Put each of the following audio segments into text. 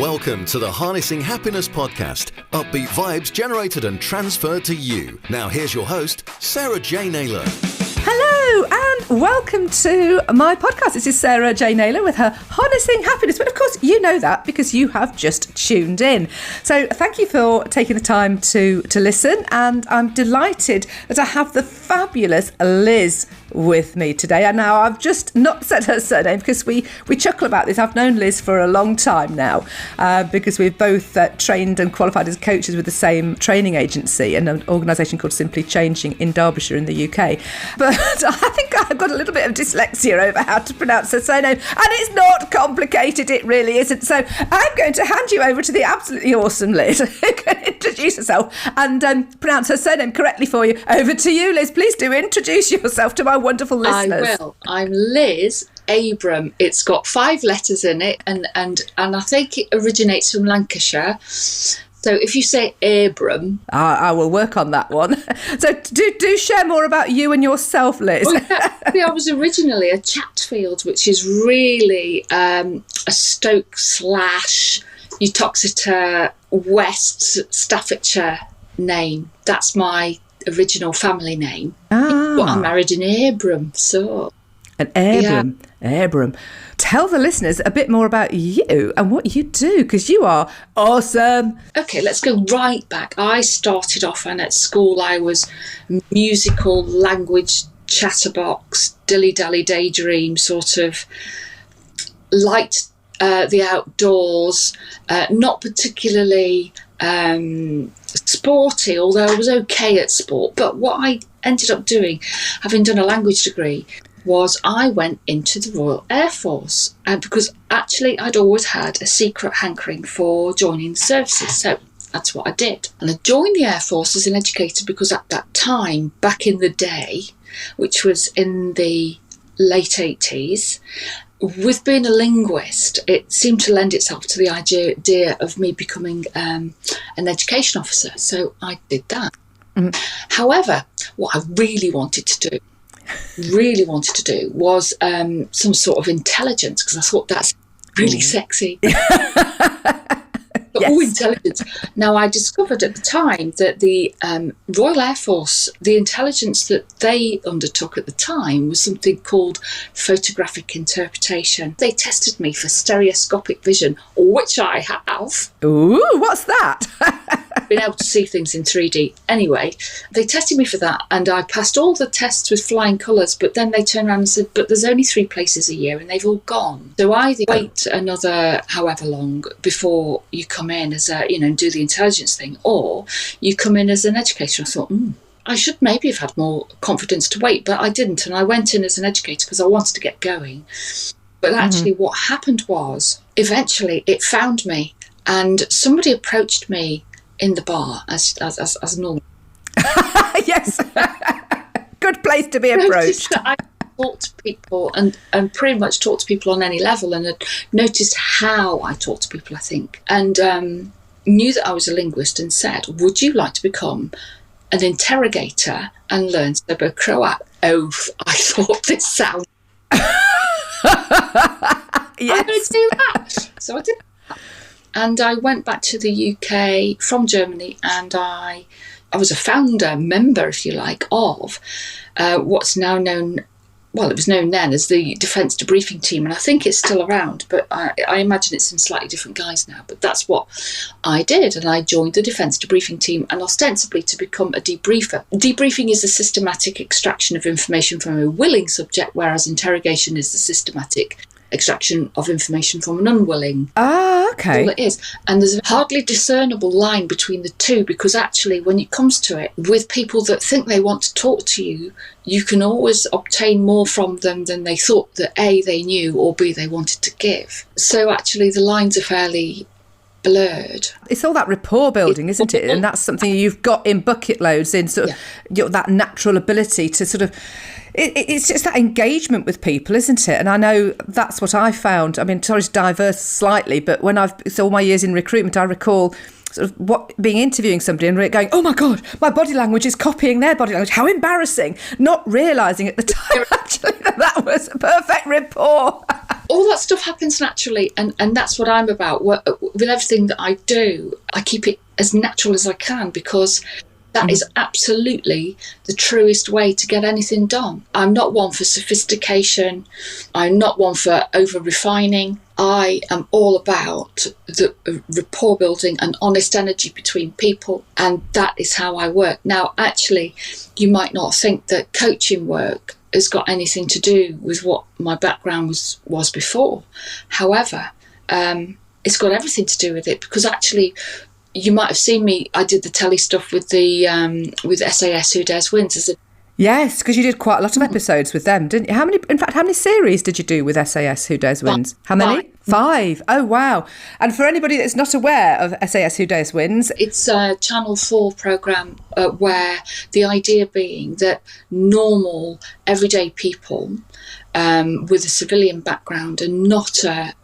Welcome to the Harnessing Happiness podcast. Upbeat vibes generated and transferred to you. Now here's your host, Sarah J Naylor. Hello and welcome to my podcast. This is Sarah J Naylor with her Harnessing Happiness. But of course, you know that because you have just tuned in. So thank you for taking the time to listen. And I'm delighted that I have the fabulous Liz with me today. And now I've just not said her surname because we chuckle about this. I've known Liz for a long time now because we've both trained and qualified as coaches with the same training agency and an organisation called Simply Changing in Derbyshire in the UK. But I think I've got a little bit of dyslexia over how to pronounce her surname, and it's not complicated, it really isn't. So I'm going to hand you over to the absolutely awesome Liz, who can introduce herself and pronounce her surname correctly for you. Over to you, Liz. Please do introduce yourself to my wonderful listeners. I will. I'm Liz Abram. It's got 5 letters in it, and I think it originates from Lancashire. So if you say Abram... I will work on that one. So do share more about you and yourself, Liz. Well, I was originally a Chatfield, which is really a Stoke / Uttoxeter, West Staffordshire name. That's my original family name. But I'm married in Abram, so... An Abram. Yeah. Abram. Tell the listeners a bit more about you and what you do, because you are awesome. Okay, let's go right back. I started off, and at school I was musical, language, chatterbox, dilly-dally daydream, sort of liked the outdoors, not particularly sporty, although I was okay at sport. But what I ended up doing, having done a language degree, was I went into the Royal Air Force, because actually I'd always had a secret hankering for joining the services. So that's what I did. And I joined the Air Force as an educator because at that time, back in the day, which was in the late 80s, with being a linguist, it seemed to lend itself to the idea of me becoming an education officer. So I did that. Mm. However, what I really wanted to do was some sort of intelligence, because I thought that's really sexy. But yes. Intelligence. Now, I discovered at the time that the Royal Air Force, the intelligence that they undertook at the time was something called photographic interpretation. They tested me for stereoscopic vision, which I have. Ooh, what's that? Been able to see things in 3D. Anyway, they tested me for that, and I passed all the tests with flying colours, but then they turned around and said, but there's only 3 places a year and they've all gone. So either wait another however long before you come in as a, and do the intelligence thing, or you come in as an educator. I thought, I should maybe have had more confidence to wait, but I didn't, and I went in as an educator because I wanted to get going. But actually what happened was, eventually it found me, and somebody approached me in the bar as normal. Yes. Good place to be approached. I talk to people and pretty much talk to people on any level, and had noticed how I talk to people, I think, and knew that I was a linguist, and said, would you like to become an interrogator and learn Serbo-Croat? Oh, I thought this sounds... Yes. I'm going to do that. So I did that. And I went back to the UK from Germany, and I was a founder member, if you like, of what's now known, well, it was known then as the Defence Debriefing Team, and I think it's still around, but I imagine it's in slightly different guise now. But that's what I did, and I joined the Defence Debriefing Team, and ostensibly to become a debriefer. Debriefing is a systematic extraction of information from a willing subject, whereas interrogation is the systematic extraction of information from an unwilling. Okay. All it is. And there's a hardly discernible line between the two, because actually when it comes to it, with people that think they want to talk to you, you can always obtain more from them than they thought that A, they knew, or B, they wanted to give. So actually the lines are fairly blurred. It's all that rapport building, isn't it? And that's something you've got in bucket loads, in sort of that natural ability to sort of it's just that engagement with people, isn't it? And I know that's what I found. I mean, sorry to diverse slightly, but when all my years in recruitment, I recall sort of interviewing somebody and going, oh my God, my body language is copying their body language. How embarrassing. Not realising at the time, actually, that was a perfect rapport. All that stuff happens naturally, and that's what I'm about. With everything that I do, I keep it as natural as I can, because that is absolutely the truest way to get anything done. I'm not one for sophistication. I'm not one for over-refining. I am all about the rapport building and honest energy between people, and that is how I work. Now, actually, you might not think that coaching work has got anything to do with what my background was before. However, it's got everything to do with it, because actually, you might have seen me. I did the telly stuff with with SAS Who Dares Wins. Yes, because you did quite a lot of episodes with them, didn't you? How many series did you do with SAS Who Dares Wins? How many? 5. Oh, wow. And for anybody that's not aware of SAS Who Dares Wins, it's a Channel 4 programme where the idea being that normal, everyday people with a civilian background and not a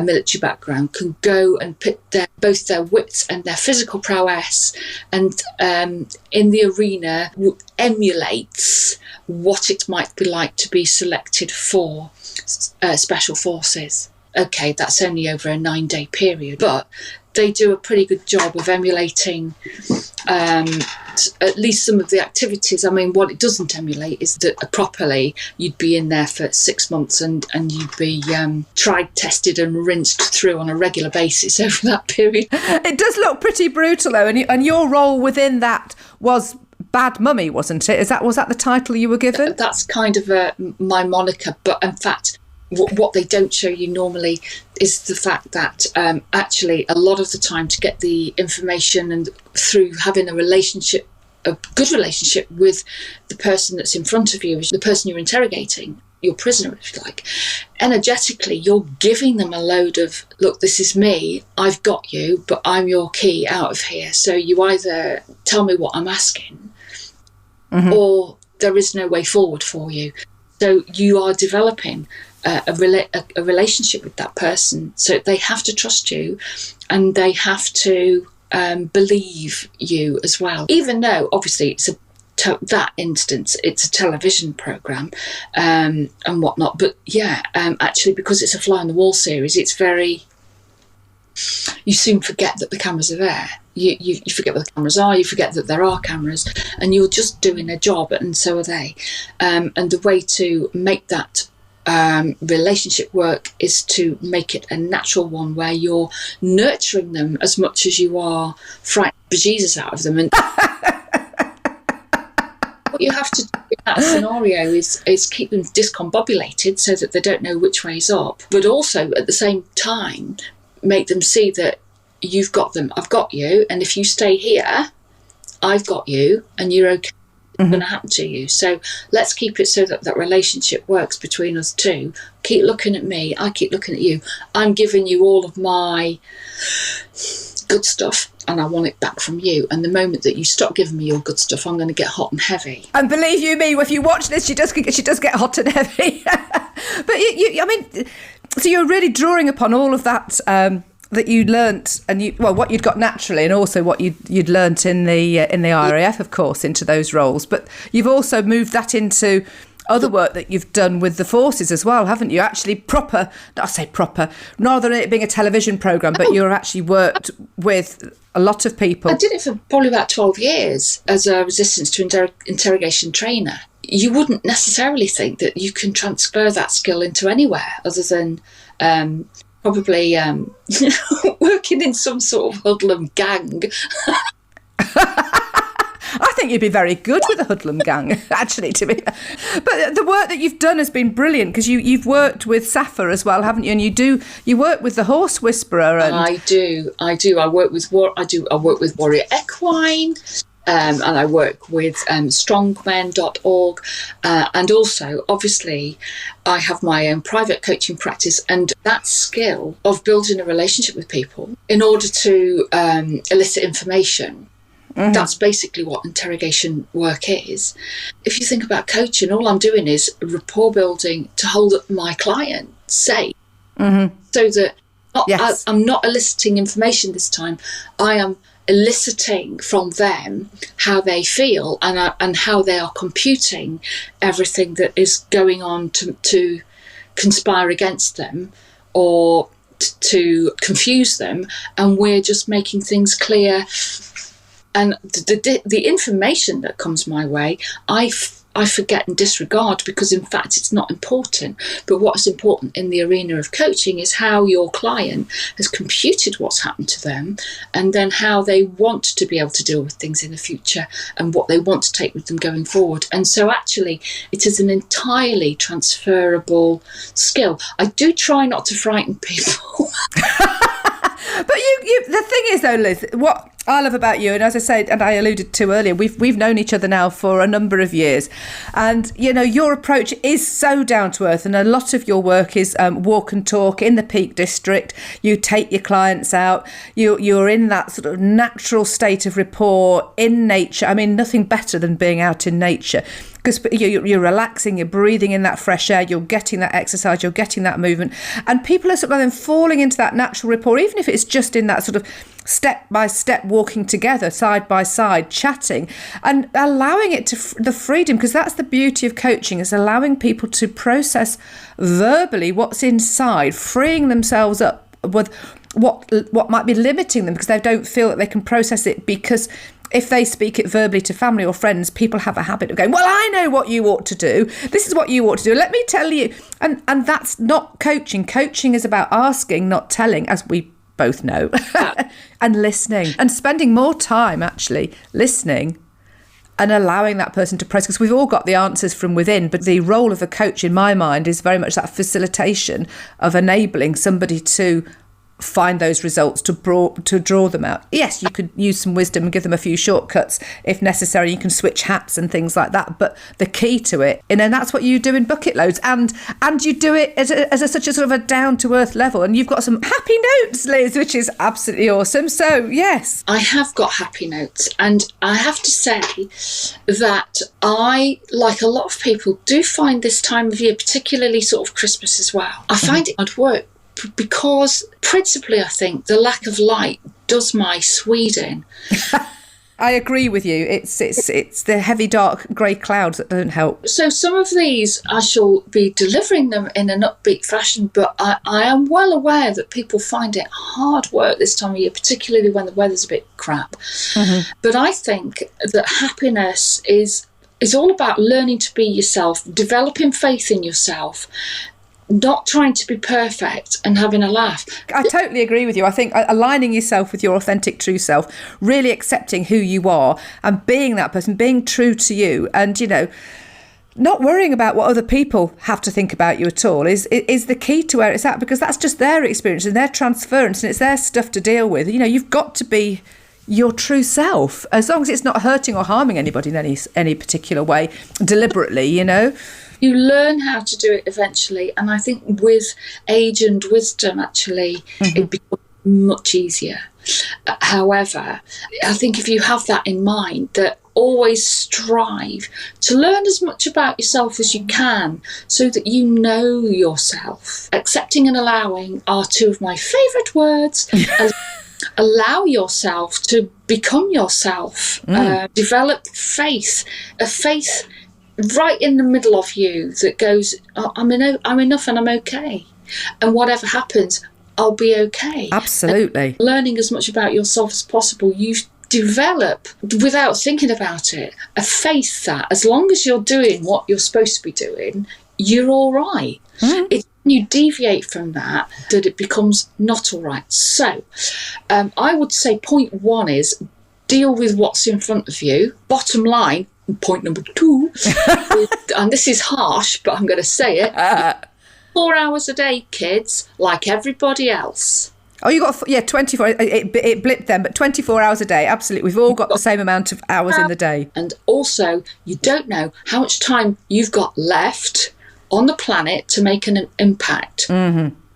military background can go and put both their wits and their physical prowess and in the arena emulates what it might be like to be selected for special forces. Okay, that's only over a 9-day period, but they do a pretty good job of emulating at least some of the activities. I mean, what it doesn't emulate is that properly you'd be in there for 6 months and you'd be tried, tested and rinsed through on a regular basis over that period. It does look pretty brutal, though, and your role within that was Bad Mummy, wasn't it? Was that the title you were given? That's kind of my moniker, but in fact, what they don't show you normally is the fact that actually a lot of the time to get the information and through having a good relationship with the person that's in front of you, the person you're interrogating, your prisoner, if you like, energetically you're giving them a load of, look, this is me, I've got you, but I'm your key out of here. So you either tell me what I'm asking or there is no way forward for you. So you are developing a relationship with that person, so they have to trust you and they have to believe you as well, even though obviously it's that instance it's a television programme and whatnot. But actually, because it's a fly on the wall series, it's very, you soon forget that the cameras are there. You forget what the cameras are, you forget that there are cameras, and you're just doing a job, and so are they. And the way to make that relationship work is to make it a natural one where you're nurturing them as much as you are frightening bejesus out of them. And what you have to do in that scenario is keep them discombobulated so that they don't know which way's up, but also at the same time make them see that you've got them, I've got you, and if you stay here, I've got you, and you're okay. Going to happen to you. So let's keep it so that that relationship works between us two. Keep looking at me, I keep looking at you. I'm giving you all of my good stuff and I want it back from you. And the moment that you stop giving me your good stuff, I'm going to get hot and heavy. And believe you me, if you watch this, she does get hot and heavy. But I mean, so you're really drawing upon all of that that you learnt, and what you'd got naturally, and also what you'd learnt in the RAF, of course, into those roles. But you've also moved that into other work that you've done with the forces as well, haven't you? Actually, rather than it being a television programme, but you've actually worked with a lot of people. I did it for probably about 12 years as a resistance to interrogation trainer. You wouldn't necessarily think that you can transfer that skill into anywhere other than probably working in some sort of hoodlum gang. I think you'd be very good with a hoodlum gang, actually, to be. But the work that you've done has been brilliant, because you've worked with Safa as well, haven't you? And you work with the Horse Whisperer. And I do. I work with Warrior Equine. And I work with strongmen.org, and also, obviously, I have my own private coaching practice, and that skill of building a relationship with people in order to elicit information That's basically what interrogation work is. If you think about coaching, all I'm doing is rapport building to hold up my client safe, so that I'm not eliciting information this time. I am eliciting from them how they feel and how they are computing everything that is going on to conspire against them or to confuse them, and we're just making things clear. And the information that comes my way, I forget and disregard, because in fact it's not important. But what's important in the arena of coaching is how your client has computed what's happened to them, and then how they want to be able to deal with things in the future and what they want to take with them going forward. And so actually it is an entirely transferable skill. I do try not to frighten people. But you the thing is though, Liz, what I love about you, and as I said, and I alluded to earlier, we've known each other now for a number of years, and you know your approach is so down to earth, and a lot of your work is walk and talk in the Peak District. You take your clients out. You're in that sort of natural state of rapport in nature. I mean, nothing better than being out in nature, because you're relaxing, you're breathing in that fresh air, you're getting that exercise, you're getting that movement, and people are sort of then falling into that natural rapport, even if it's just in that sort of step by step walking together side by side, chatting, and allowing it to the freedom, because that's the beauty of coaching, is allowing people to process verbally what's inside, freeing themselves up with what might be limiting them, because they don't feel that they can process it. Because if they speak it verbally to family or friends, people have a habit of going, well, I know what you ought to do. This is what you ought to do. Let me tell you. And that's not coaching. Coaching is about asking, not telling, as we both know, and listening, and spending more time actually listening and allowing that person to process, because we've all got the answers from within, but the role of a coach in my mind is very much that facilitation of enabling somebody to find those results, to draw them out. Yes, you could use some wisdom and give them a few shortcuts if necessary. You can switch hats and things like that, but the key to it, and then that's what you do in Bucket Loads, and you do it as such a sort of a down to earth level. And you've got some happy notes, Liz, which is absolutely awesome. So yes, I have got happy notes, and I have to say that I, like a lot of people, do find this time of year, particularly sort of Christmas as well, I find it hard work, because principally I think the lack of light does my Swede in. I agree with you. It's the heavy dark grey clouds that don't help. So some of these I shall be delivering them in an upbeat fashion, but I am well aware that people find it hard work this time of year, particularly when the weather's a bit crap. But I think that happiness is all about learning to be yourself, developing faith in yourself, not trying to be perfect, and having a laugh. I totally agree with you. I think aligning yourself with your authentic true self, really accepting who you are and being that person, being true to you, and, you know, not worrying about what other people have to think about you at all is the key to where it's at, because that's just their experience and their transference, and it's their stuff to deal with. You know, you've got to be your true self, as long as it's not hurting or harming anybody in any particular way, deliberately, you know. You learn how to do it eventually, and I think with age and wisdom, actually, it becomes much easier. However, I think if you have that in mind, that always strive to learn as much about yourself as you can, so that you know yourself. Accepting and allowing are two of my favourite words. Allow yourself to become yourself. Develop faith, a faith right in the middle of you that goes, oh, I'm enough and I'm okay, and whatever happens, I'll be okay. Absolutely. And learning as much about yourself as possible, you develop, without thinking about it, a faith that as long as you're doing what you're supposed to be doing, you're all right. It's when you deviate from that it becomes not all right. So I would say point one is deal with what's in front of you. Bottom line, point number two, and this is harsh, but I'm going to say it, 4 hours a day, kids, like everybody else. Oh, you got 24. It blipped then, but 24 hours a day. Absolutely, we've all got the same amount of hours in the day. And also, you don't know how much time you've got left on the planet to make an impact.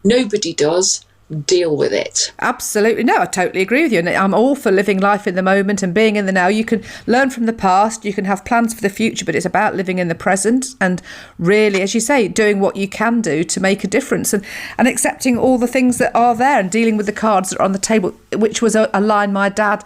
Nobody does. deal with it. Absolutely. No, I totally agree with you. And I'm all for living life in the moment and being in the now. You can learn from the past, you can have plans for the future, but it's about living in the present and really, as you say, doing what you can do to make a difference and accepting all the things that are there and dealing with the cards that are on the table, which was a line my dad,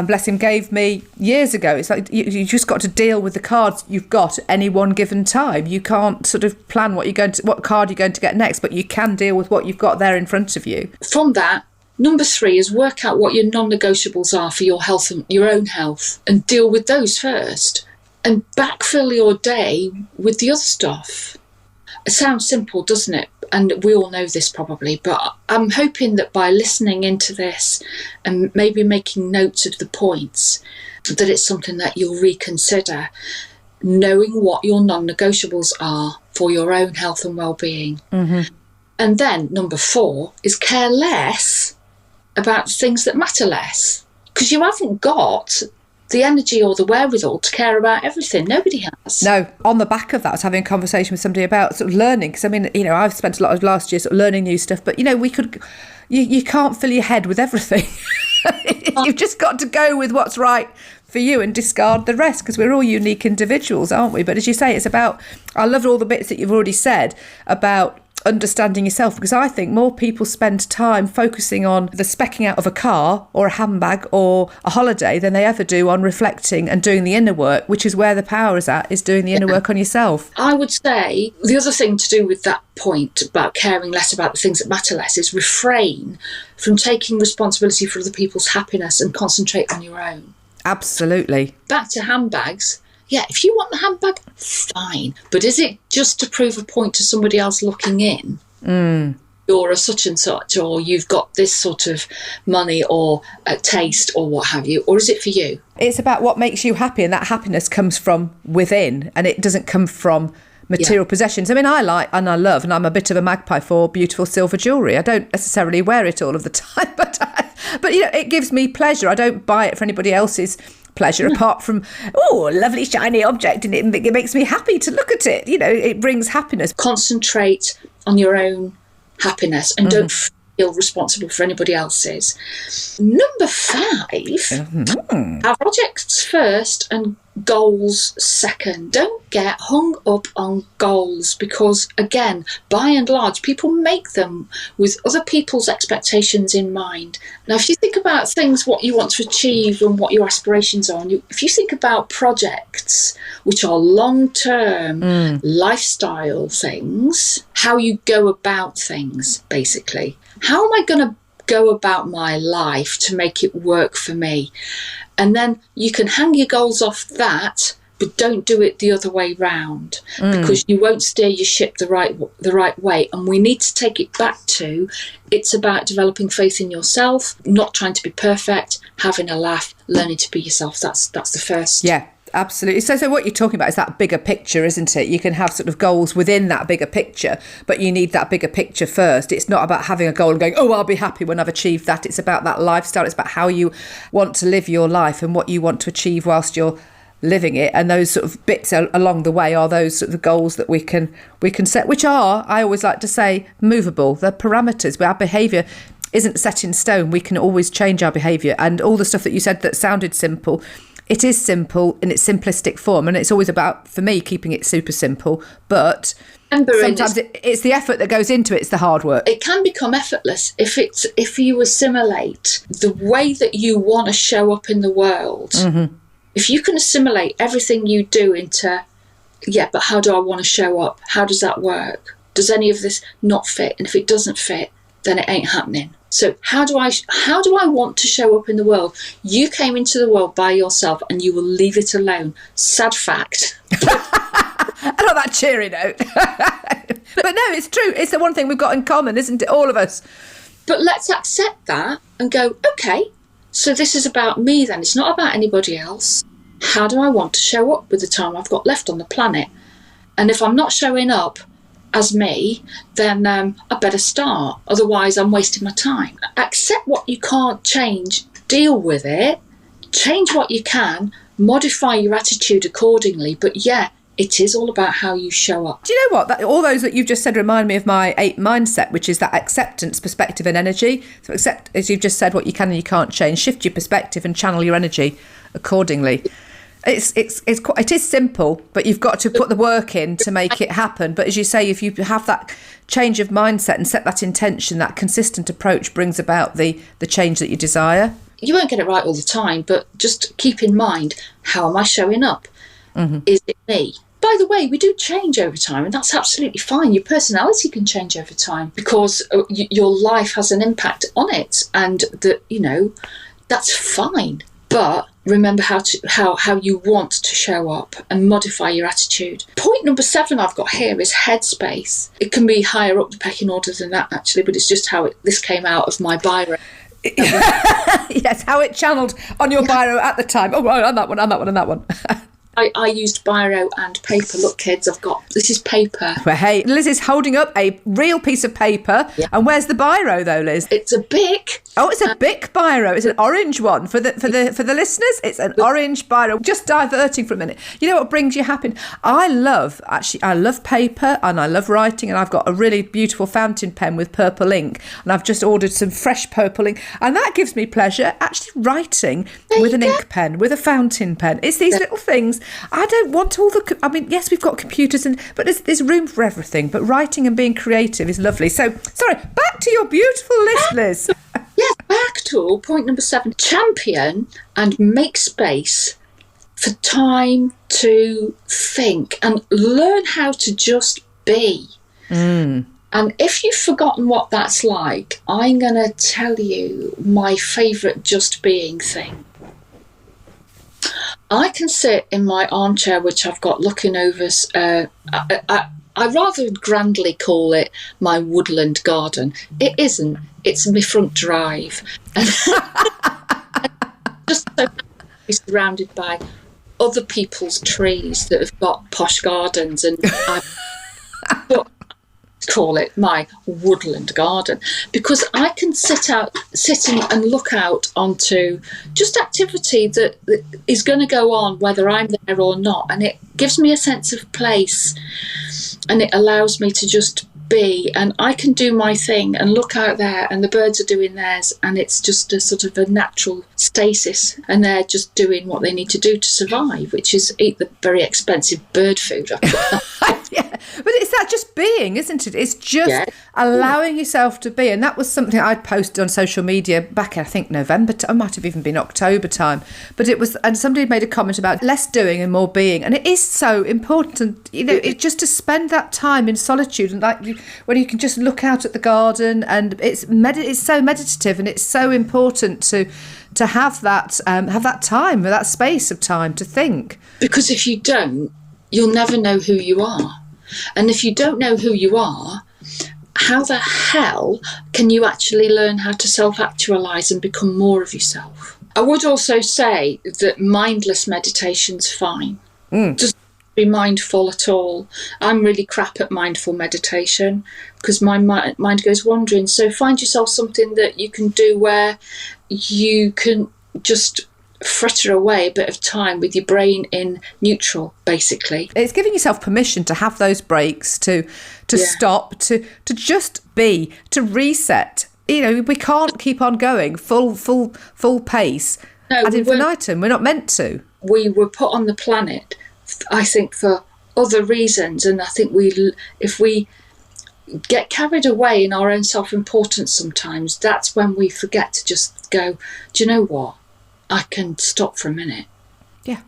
bless him, gave me years ago. It's like you just got to deal with the cards you've got at any one given time. You can't sort of plan what card you're going to get next, but you can deal with what you've got there in front of you. From that, number 3 is work out what your non-negotiables are for your health and your own health, and deal with those first, and backfill your day with the other stuff. It sounds simple, doesn't it? And we all know this probably, but I'm hoping that by listening into this and maybe making notes of the points, that it's something that you'll reconsider, knowing what your non-negotiables are for your own health and well-being. Mm-hmm. And then number 4 is care less about things that matter less, because you haven't got the energy or the wherewithal to care about everything. Nobody has. No. On the back of that, I was having a conversation with somebody about sort of learning, because I mean, I've spent a lot of last year sort of learning new stuff, but you can't fill your head with everything. You've just got to go with what's right for you and discard the rest, because we're all unique individuals, aren't we? But as you say, it's about, I loved all the bits that you've already said about understanding yourself, because I think more people spend time focusing on the specking out of a car or a handbag or a holiday than they ever do on reflecting and doing the inner work, which is where the power is doing the inner work on yourself. I would say the other thing to do with that point about caring less about the things that matter less is refrain from taking responsibility for other people's happiness and concentrate on your own. Absolutely. Back to handbags. Yeah, if you want the handbag, fine. But is it just to prove a point to somebody else looking in? You're a such and such, or you've got this sort of money or a taste or what have you, or is it for you? It's about what makes you happy, and that happiness comes from within, and it doesn't come from material possessions. I mean, I like and I love, and I'm a bit of a magpie for beautiful silver jewellery. I don't necessarily wear it all of the time, but it gives me pleasure. I don't buy it for anybody else's pleasure, apart from, lovely shiny object, and it makes me happy to look at it. It brings happiness. Concentrate on your own happiness and don't feel responsible for anybody else's. Number 5, have projects first and goals second. Don't get hung up on goals, because again, by and large, people make them with other people's expectations in mind. Now, if you think about things, what you want to achieve and what your aspirations are, and if you think about projects which are long-term lifestyle things, how you go about things, basically. How am I going to go about my life to make it work for me? And then you can hang your goals off that, but don't do it the other way round, because you won't steer your ship the right way. And we need to take it back to, it's about developing faith in yourself, not trying to be perfect, having a laugh, learning to be yourself. That's the first. Yeah. Absolutely. So what you're talking about is that bigger picture, isn't it? You can have sort of goals within that bigger picture, but you need that bigger picture first. It's not about having a goal and going, I'll be happy when I've achieved that. It's about that lifestyle. It's about how you want to live your life and what you want to achieve whilst you're living it. And those sort of bits along the way are those sort of goals that we can set, which are, I always like to say, movable. They're parameters, but our behaviour isn't set in stone. We can always change our behaviour. And all the stuff that you said that sounded simple, it is simple in its simplistic form, and it's always about, for me, keeping it super simple. But sometimes it's the effort that goes into it, it's the hard work. It can become effortless if you assimilate the way that you want to show up in the world. If you can assimilate everything you do into, but how do I want to show up? How does that work? Does any of this not fit? And if it doesn't fit, then it ain't happening. So how do I want to show up in the world? You came into the world by yourself, and you will leave it alone. Sad fact. I love that cheery note. But no, it's true. It's the one thing we've got in common, isn't it? All of us. But let's accept that and go, okay, so this is about me then. It's not about anybody else. How do I want to show up with the time I've got left on the planet? And if I'm not showing up as me, then I better start. Otherwise, I'm wasting my time. Accept what you can't change. Deal with it. Change what you can. Modify your attitude accordingly. But it is all about how you show up. Do you know what? All those that you've just said remind me of my 8 mindset, which is that acceptance, perspective and energy. So accept, as you've just said, what you can and you can't change. Shift your perspective and channel your energy accordingly. It is simple, but you've got to put the work in to make it happen. But as you say, if you have that change of mindset and set that intention, that consistent approach brings about the change that you desire. You won't get it right all the time, but just keep in mind, how am I showing up? Is it me? By the way, we do change over time, and that's absolutely fine. Your personality can change over time because your life has an impact on it, and that's fine. But remember how you want to show up and modify your attitude. Point number 7 I've got here is headspace. It can be higher up the pecking order than that, actually, but it's just how this came out of my biro. Yes, how it channeled on your biro at the time. Oh, right, on that one. I used biro and paper. Look, kids, this is paper. Well, hey, Liz is holding up a real piece of paper. Yeah. And where's the biro, though, Liz? It's a Bic. Oh, it's a Bic biro. It's an orange one for the listeners. It's an orange biro. Just diverting for a minute. You know what brings you happiness? I love paper and I love writing, and I've got a really beautiful fountain pen with purple ink, and I've just ordered some fresh purple ink, and that gives me pleasure. Actually, writing with an ink pen, with a fountain pen. It's these little things. I don't want all the... I mean, yes, we've got computers, but there's room for everything. But writing and being creative is lovely. So, sorry, back to your beautiful list, Liz. Yes, back to point number 7. Champion and make space for time to think and learn how to just be. And if you've forgotten what that's like, I'm going to tell you my favourite just being thing. I can sit in my armchair, which I've got looking over... I rather grandly call it my woodland garden. It isn't. It's my front drive. And just so surrounded by other people's trees that have got posh gardens, and I call it my woodland garden because I can sit and look out onto just activity that is going to go on whether I'm there or not, and it gives me a sense of place. And it allows me to just be, and I can do my thing and look out there, and the birds are doing theirs, and it's just a sort of a natural stasis, and they're just doing what they need to do to survive, which is eat the very expensive bird food. Yeah, but it's that just being, isn't it? It's just allowing yourself to be, and that was something I'd posted on social media back in, I think, November. It might have even been October time, but it was, and somebody made a comment about less doing and more being, and it is so important, it just to spend that time in solitude, and when you can just look out at the garden, and it's so meditative, and it's so important to have that time, that space of time to think. Because if you don't, you'll never know who you are. And if you don't know who you are, how the hell can you actually learn how to self-actualise and become more of yourself? I would also say that mindless meditation's fine. Just be mindful at all. I'm really crap at mindful meditation because my mind goes wandering. So find yourself something that you can do where you can just fritter away a bit of time with your brain in neutral, basically. It's giving yourself permission to have those breaks, to stop, to just be, to reset. We can't keep on going full pace ad infinitum. We're not meant to. We were put on the planet, I think, for other reasons, and I think if we get carried away in our own self-importance sometimes, that's when we forget to just go, do you know what? I can stop for a minute. Yeah.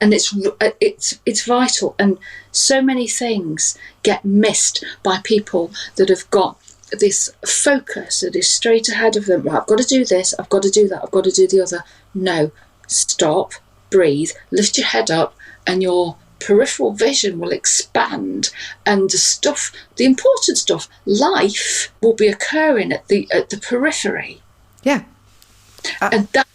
And it's vital. And so many things get missed by people that have got this focus that is straight ahead of them. Right, I've got to do this, I've got to do that, I've got to do the other. No, stop, breathe, lift your head up, and your peripheral vision will expand, and the important stuff, life, will be occurring at the periphery. Yeah. And that's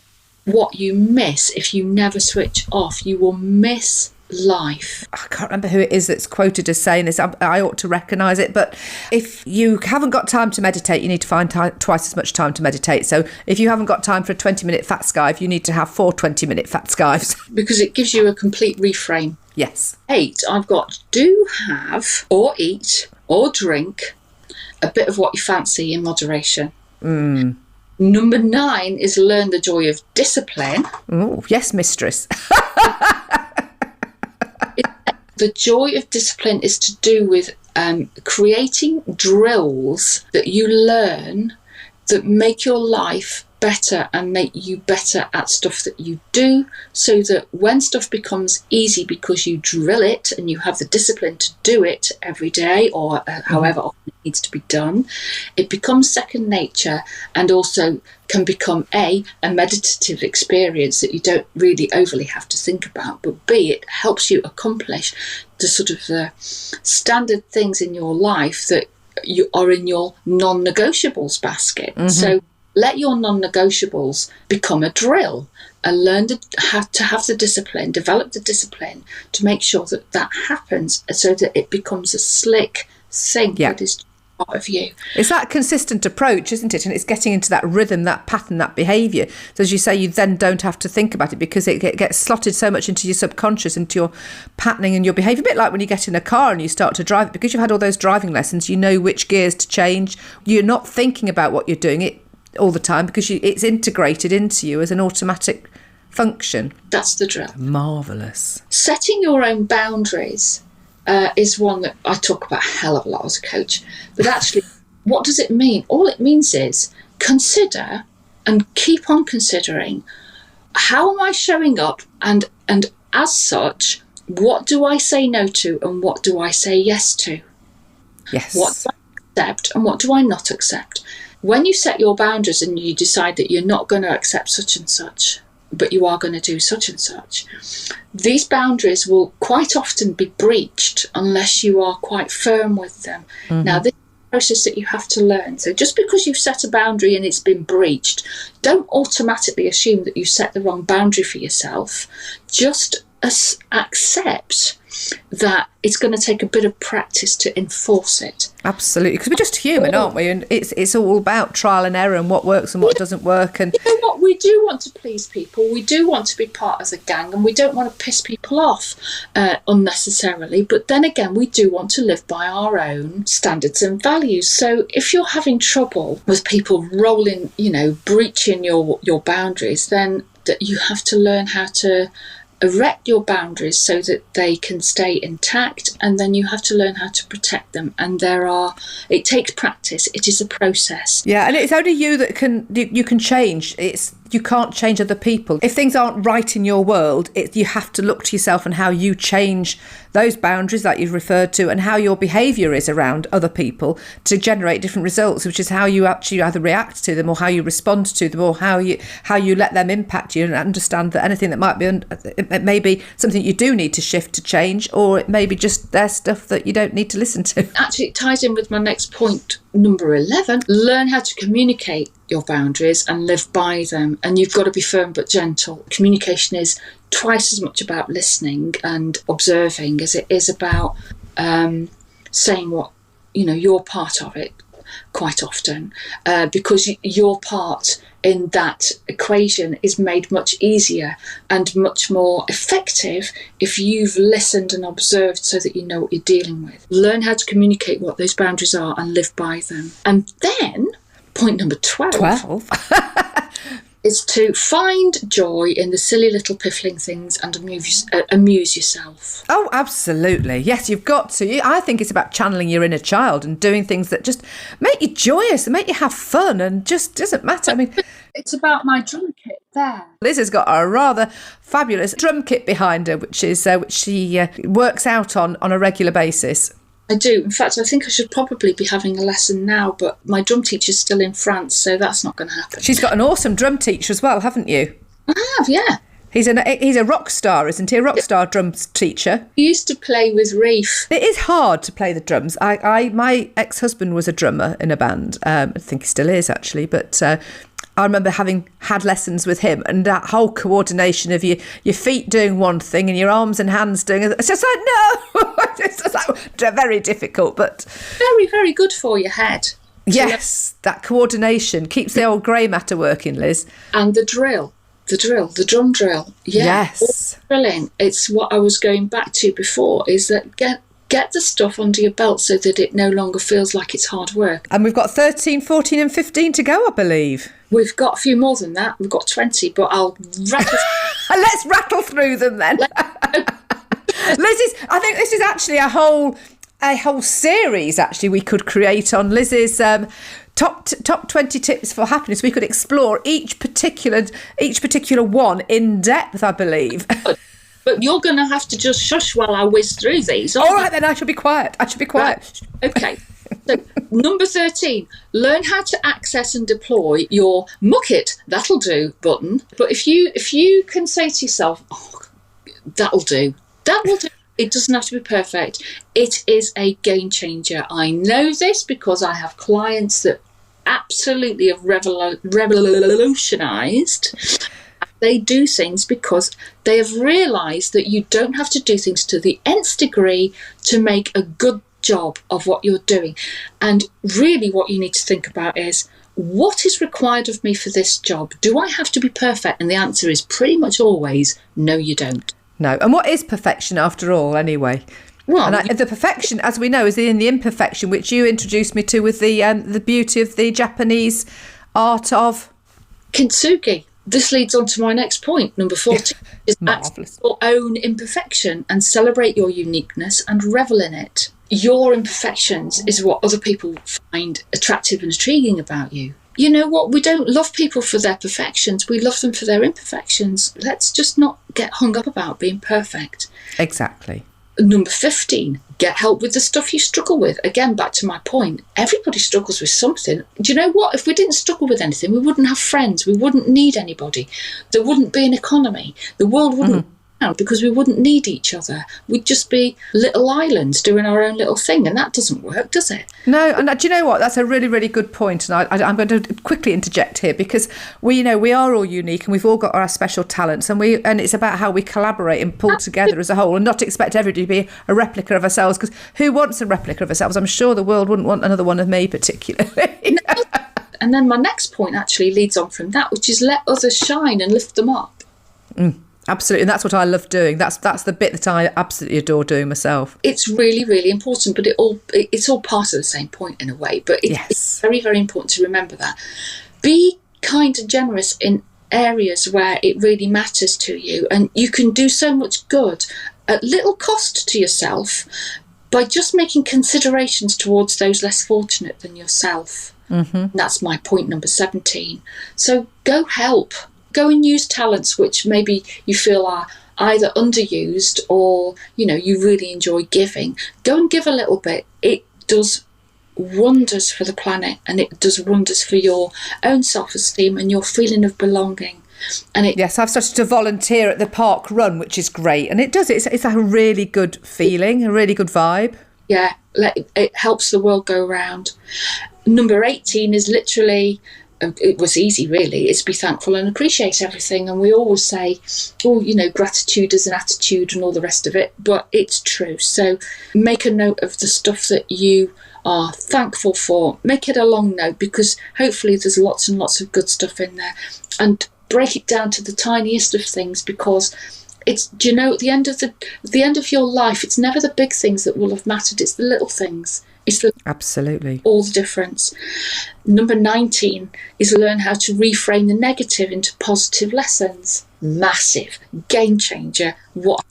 what you miss if you never switch off. You will miss life. I can't remember who it is that's quoted as saying this. I ought to recognise it. But if you haven't got time to meditate, you need to find twice as much time to meditate. So if you haven't got time for a 20-minute fat skive, you need to have 4 20-minute fat skives. Because it gives you a complete reframe. Yes. 8, I've got do have or eat or drink a bit of what you fancy in moderation. Number 9 is learn the joy of discipline. Oh, yes, mistress. The joy of discipline is to do with creating drills that you learn that make your life better and make you better at stuff that you do, so that when stuff becomes easy because you drill it and you have the discipline to do it every day or however often it needs to be done, it becomes second nature and also can become a meditative experience that you don't really overly have to think about, but B, it helps you accomplish the sort of the standard things in your life that you are in your non-negotiables basket. So let your non-negotiables become a drill and learn how to have the discipline, develop the discipline to make sure that that happens so that it becomes a slick thing that is part of you. It's that consistent approach, isn't it? And it's getting into that rhythm, that pattern, that behaviour. So as you say, you then don't have to think about it because it gets slotted so much into your subconscious, into your patterning and your behaviour. A bit like when you get in a car and you start to drive it, because you've had all those driving lessons, you know which gears to change. You're not thinking about what you're doing all the time because it's integrated into you as an automatic function. That's the drill. Marvellous. Setting your own boundaries is one that I talk about a hell of a lot as a coach. But actually, what does it mean? All it means is consider and keep on considering, how am I showing up? And as such, what do I say no to and what do I say yes to? Yes. What do I accept and what do I not accept? When you set your boundaries and you decide that you're not going to accept such and such, but you are going to do such and such, these boundaries will quite often be breached unless you are quite firm with them. Now, this is a process that you have to learn. So just because you've set a boundary and it's been breached, don't automatically assume that you set the wrong boundary for yourself. Just accept that it's going to take a bit of practice to enforce it. Absolutely, because we're just human, aren't we? And it's all about trial and error and what works and what doesn't work. And you know what? We do want to please people. We do want to be part of the gang, and we don't want to piss people off unnecessarily. But then again, we do want to live by our own standards and values. So if you're having trouble with people rolling, breaching your boundaries, then that you have to learn how to erect your boundaries so that they can stay intact, and then you have to learn how to protect them. And it takes practice. It is a process. Yeah, and it's only you that you can change. You can't change other people. If things aren't right in your world, you have to look to yourself and how you change those boundaries that you've referred to and how your behaviour is around other people to generate different results, which is how you actually either react to them or how you respond to them or how you let them impact you, and understand that anything that might be, it may be something you do need to shift to change, or it may be just their stuff that you don't need to listen to. Actually, it ties in with my next point, number 11. Learn how to communicate your boundaries and live by them. And you've got to be firm but gentle. Communication is twice as much about listening and observing as it is about saying what, you're part of it quite often, because your part in that equation is made much easier and much more effective if you've listened and observed so that you know what you're dealing with. Learn how to communicate what those boundaries are and live by them. And then point number 12. Is to find joy in the silly little piffling things and amuse yourself. Oh, absolutely. Yes, you've got to. I think it's about channeling your inner child and doing things that just make you joyous and make you have fun, and just doesn't matter. I mean, it's about my drum kit there. Liz has got a rather fabulous drum kit behind her, which she works out on a regular basis. I do. In fact, I think I should probably be having a lesson now, but my drum teacher's still in France, so that's not going to happen. She's got an awesome drum teacher as well, haven't you? I have, yeah. He's a rock star, isn't he? A rock star drum teacher. He used to play with RAF. It is hard to play the drums. My ex-husband was a drummer in a band. I think he still is, actually, but I remember having had lessons with him, and that whole coordination of your feet doing one thing and your arms and hands doing it. It's just like, no, it's just like very difficult, but very, very good for your head. Yes, that coordination keeps the old grey matter working, Liz. And the drum drill. Yeah, yes. Drilling. It's what I was going back to before, is that get the stuff under your belt so that it no longer feels like it's hard work. And we've got 13, 14 and 15 to go, I believe. We've got a few more than that. We've got 20, but I'll rattle. Let's rattle through them then. Liz, I think this is actually a whole series actually we could create on Liz's top 20 tips for happiness. We could explore each particular one in depth, I believe. But you're going to have to just shush while I whiz through these. All right, then I shall be quiet. Right. Okay. So, number 13, learn how to access and deploy your muck it, that'll do button. But if you can say to yourself, oh, that'll do. It doesn't have to be perfect. It is a game changer. I know this because I have clients that absolutely have revolutionised. They do things because they have realised that you don't have to do things to the nth degree to make a good job of what you're doing. And really what you need to think about is, what is required of me for this job? Do I have to be perfect? And the answer is pretty much always, no, you don't. No. And what is perfection after all, anyway? Well, the perfection, as we know, is in the imperfection, which you introduced me to with the beauty of the Japanese art of kintsugi. This leads on to my next point, number 14, is accept your own imperfection and celebrate your uniqueness and revel in it. Your imperfections is what other people find attractive and intriguing about you. You know what? We don't love people for their perfections. We love them for their imperfections. Let's just not get hung up about being perfect. Exactly. Number 15, get help with the stuff you struggle with. Again, back to my point, everybody struggles with something. Do you know what? If we didn't struggle with anything, we wouldn't have friends. We wouldn't need anybody. There wouldn't be an economy. The world wouldn't because we wouldn't need each other. We'd just be little islands doing our own little thing, and that doesn't work, does it? No, and do you know what? That's a really, really good point, and I'm going to quickly interject here, because we are all unique and we've all got our special talents, and it's about how we collaborate and pull together as a whole, and not expect everybody to be a replica of ourselves, because who wants a replica of ourselves? I'm sure the world wouldn't want another one of me particularly. And then my next point actually leads on from that, which is let others shine and lift them up. Absolutely, and that's what I love doing. That's the bit that I absolutely adore doing myself. It's really, really important, but it's all part of the same point in a way. But it's very, very important to remember that. Be kind and generous in areas where it really matters to you, and you can do so much good at little cost to yourself by just making considerations towards those less fortunate than yourself. That's my point number 17. So go help. Go and use talents which maybe you feel are either underused or, you really enjoy giving. Go and give a little bit. It does wonders for the planet, and it does wonders for your own self-esteem and your feeling of belonging. Yes, I've started to volunteer at the park run, which is great. And it does. It's a really good feeling, a really good vibe. Yeah, it helps the world go round. Number 18 is literally... it was easy, really. It's be thankful and appreciate everything. And we always say, gratitude is an attitude and all the rest of it. But it's true. So make a note of the stuff that you are thankful for. Make it a long note, because hopefully there's lots and lots of good stuff in there. And break it down to the tiniest of things, because it's, at the end of your life, it's never the big things that will have mattered. It's the little things. Absolutely all the difference. Number 19 is learn how to reframe the negative into positive lessons. Massive game changer.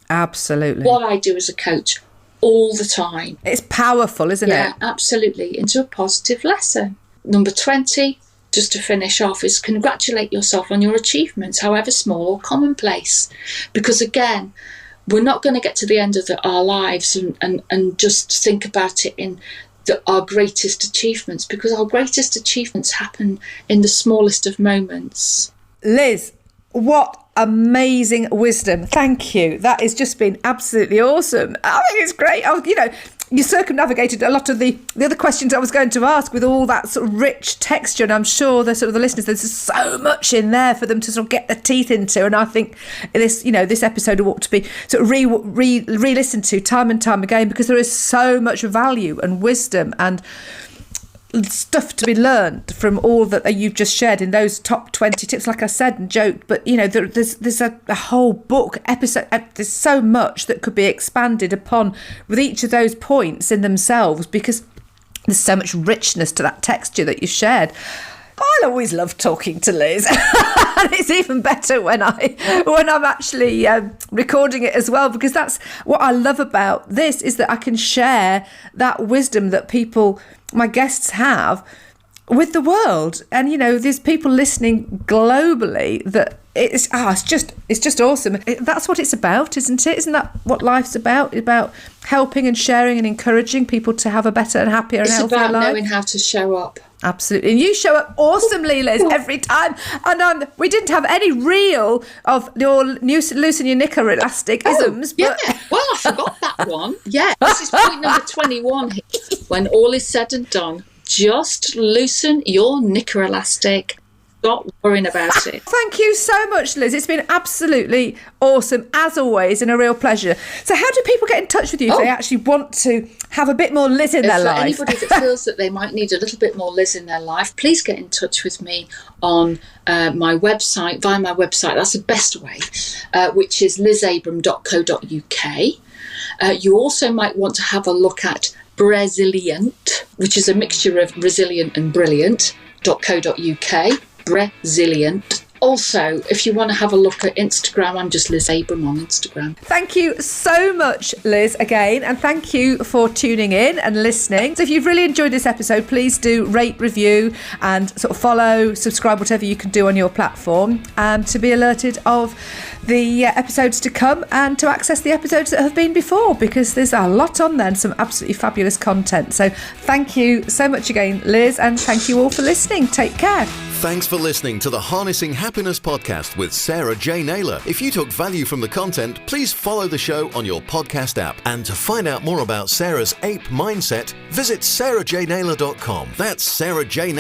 Absolutely. What I do as a coach all the time. It's powerful, isn't it? Yeah, absolutely. Into a positive lesson. Number 20, just to finish off, is congratulate yourself on your achievements, however small or commonplace. Because again, we're not going to get to the end of our lives and just think about it in our greatest achievements, because our greatest achievements happen in the smallest of moments. Liz, what amazing wisdom. Thank you. That has just been absolutely awesome. I think it's great. you circumnavigated a lot of the other questions I was going to ask with all that sort of rich texture, and I'm sure the sort of the listeners, there's so much in there for them to sort of get their teeth into. And I think this, this episode ought to be sort of re-listened to time and time again, because there is so much value and wisdom and stuff to be learned from all that you've just shared in those top 20 tips, like I said and joked. But there's a whole book episode. There's so much that could be expanded upon with each of those points in themselves, because there's so much richness to that texture that you shared. I always love talking to Liz, and it's even better when I'm actually recording it as well, because that's what I love about this, is that I can share that wisdom that my guests have with the world. And there's people listening globally that it's just awesome. That's what it's about, isn't it? Isn't that what life's about helping and sharing and encouraging people to have a better and happier and healthier life? It's about knowing how to show up. Absolutely. And you show up awesomely, Liz, every time. And we didn't have any reel of your loosen your knicker elastic isms. Yeah, well, I forgot that one. Yeah, this is point number 21 here. When all is said and done, just loosen your knicker elastic. Stop worrying about it. Thank you so much, Liz. It's been absolutely awesome, as always, and a real pleasure. So how do people get in touch with you if they actually want to have a bit more Liz in their life? Anybody that feels that they might need a little bit more Liz in their life, please get in touch with me on my website, via my website. That's the best way, which is lizabram.co.uk. You also might want to have a look at Braziliant, which is a mixture of resilient and brilliant.co.uk. Braziliant. Also, if you want to have a look at Instagram, I'm just Liz Abram on Instagram. Thank you so much, Liz, again, and thank you for tuning in and listening. So if you've really enjoyed this episode, please do rate, review, and sort of follow, subscribe, whatever you can do on your platform, to be alerted of the episodes to come and to access the episodes that have been before, because there's a lot on there and some absolutely fabulous content. So thank you so much again, Liz, and thank you all for listening. Take care. Thanks for listening to the Harnessing Happiness podcast with Sarah J Naylor. If you took value from the content, please follow the show on your podcast app. And to find out more about Sarah's ape mindset, visit sarahjnaylor.com. That's Sarah J Naylor.